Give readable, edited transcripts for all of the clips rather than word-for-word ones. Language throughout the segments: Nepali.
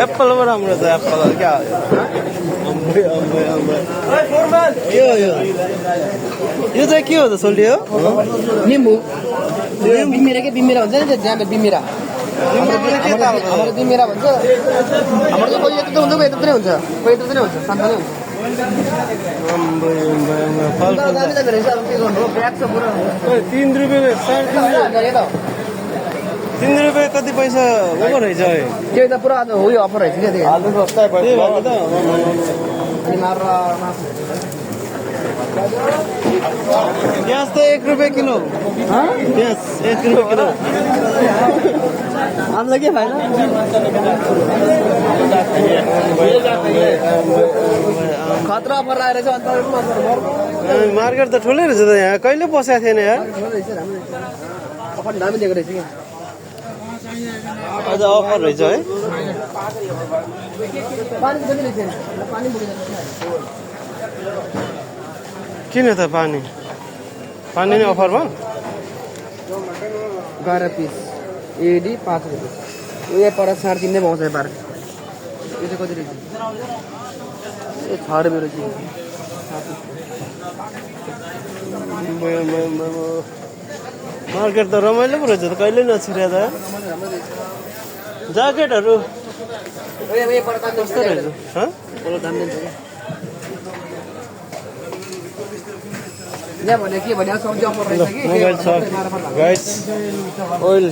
एप्पल पो राम्रो छ एप्पल क्या यो चाहिँ के हो त सोल्टी हो निम्बु बिमिरा के बिमिरा हुन्छ नि ज्याम बिमिरा हाम्रो बिमिरा भन्छ हाम्रो चाहिँ कोही यस्तो हुन्छ कोही यस्तो नै हुन्छ कोही यस्तो नै हुन्छ शान्त नै हुन्छ ₹3 कति पैसा ऊको रहेछ त्यो त पुरा आज हो यो अफर रहेछ क्या आलु सस्तै भयो अनि मार प्याज त ₹1 किलो प्याज ₹1 किलो हामीलाई के फाइदा खतरा अफर आएर चाहिँ अन्त मार्केट त ठुलै रहेछ त यहाँ कहिले पसेको थिएन यार अफर दामी दिएको रहेछ क्या अझ अफर रहेछ है किन त पानी नै अफरमा 11 पिस एडी 5 रुपियाँ उयो पर 3.5 नै पाउँछ बार यो चाहिँ कति रहेछ ए 6 रुपियाँ रहेछ मार्केट त रमाइलो पो रहेछ त कहिले नछिर्या त ज्याकेटहरू कस्तो रहेछ mobile shop guys oil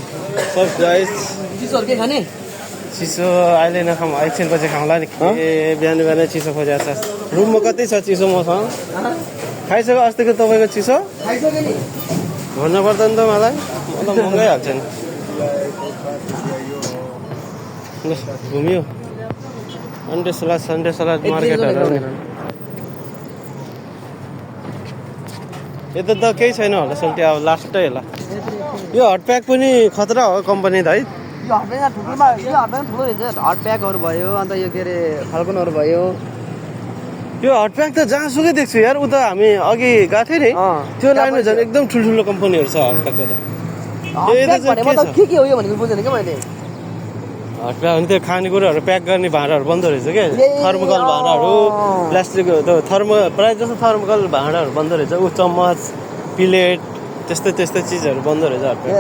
shop guys चिसोहरू के खाने चिसो अहिले नखाऊँ एकछिनपछि खाउँला नि बिहान बिहानै चिसो खोजेको छ रुममा कति छ चिसो मसँग खाइसक्यो अस्तिको तपाईँको चिसो खाइसक्यो नि भन्नु पर्दैन त मलाई महँगै हाल्छ नि ल घुम्यो सन्डे सलाद मार्केटहरू यता त केही छैन होला सोल्टी अब लास्टै होला यो हटप्याक पनि खतरा हो कम्पनी त है यो हटप्याक ठुलो रहेछ हटप्याकहरू भयो अन्त यो के अरे फाल्कनहरू भयो यो हटप्याक त जहाँसुकै देख्छु यार उता हामी अघि गएको थियौँ नि त्यो लाइनमा झन् एकदम ठुल्ठुलो कम्पनीहरू छ हटप्याकको त के हो यो भनेको बुझेन क्या मैले हटप्याक भने त्यो खानेकुराहरू प्याक गर्ने भाँडाहरू बन्द रहेछ क्या थर्मोकल भाँडाहरू प्लास्टिक प्रायः जस्तो थर्मोकल भाँडाहरू बन्द रहेछ ऊ चम्मच प्लेट त्यस्तै चिजहरू बन्द रहेछ हटप्याक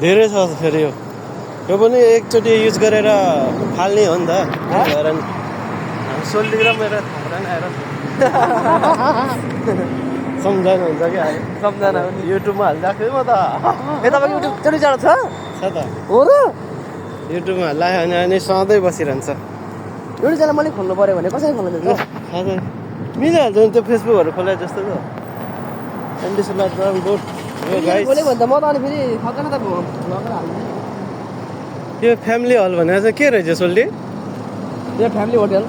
धेरै छ फेरि यो पनि एकचोटि युज गरेर फाल्ने हो नि त भएर सोल्टी र मेरो थाहा आएर सम्झना हुन्छ क्या सम्झना युट्युबमा हालिदिएको थिएँ म त ए तपाईँको युट्युब चोटि जाडो छ त हो र युट्युबमा हाल्यो भने अनि सधैँ बसिरहन्छ एउटा च्यानल मैले खोल्नु पऱ्यो भने कसरी खोल्नु मिल्छ सधैँ मिलिहाल्छ नि त्यो फेसबुकहरू खोले जस्तो त एन्डिसलाद बोट खोल्यो भने त म त अनि फेरि खतरा त लगेर हाल्छु यो फ्यामिली हल भनेर चाहिँ के रहेछ सोल्टी यो फ्यामिली होटल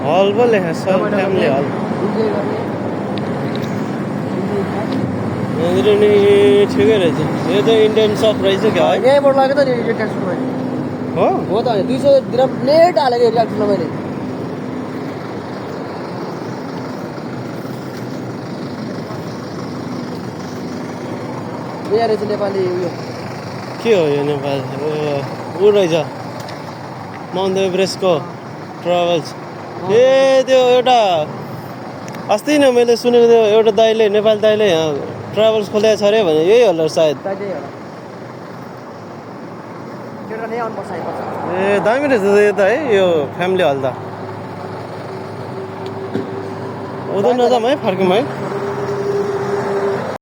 हल पो लेखा छ फ्यामिली हल यहाँनिर नि ठिकै रहेछ यो त इन्डियन सप रहेछ क्या है यहीँबाट लाग्यो त नि यो ट्याक्समा हो त 200 दिरम प्लेट हालेको यो ट्याक्समा मैले यहाँ रहेछ नेपाली उयो के हो यो नेपाल ऊ रहेछ माउन्ट एभरेस्टको ट्राभल्स ए त्यो एउटा अस्ति नै मैले सुनेको थियो एउटा दाइले नेपाली दाइले यहाँ ट्राभल्स खोलेको छ अरे भने यही होला सायद ए दामी रहेछ त यो त है यो फ्यामिली हल त उता नजाऊँ है फर्कौँ है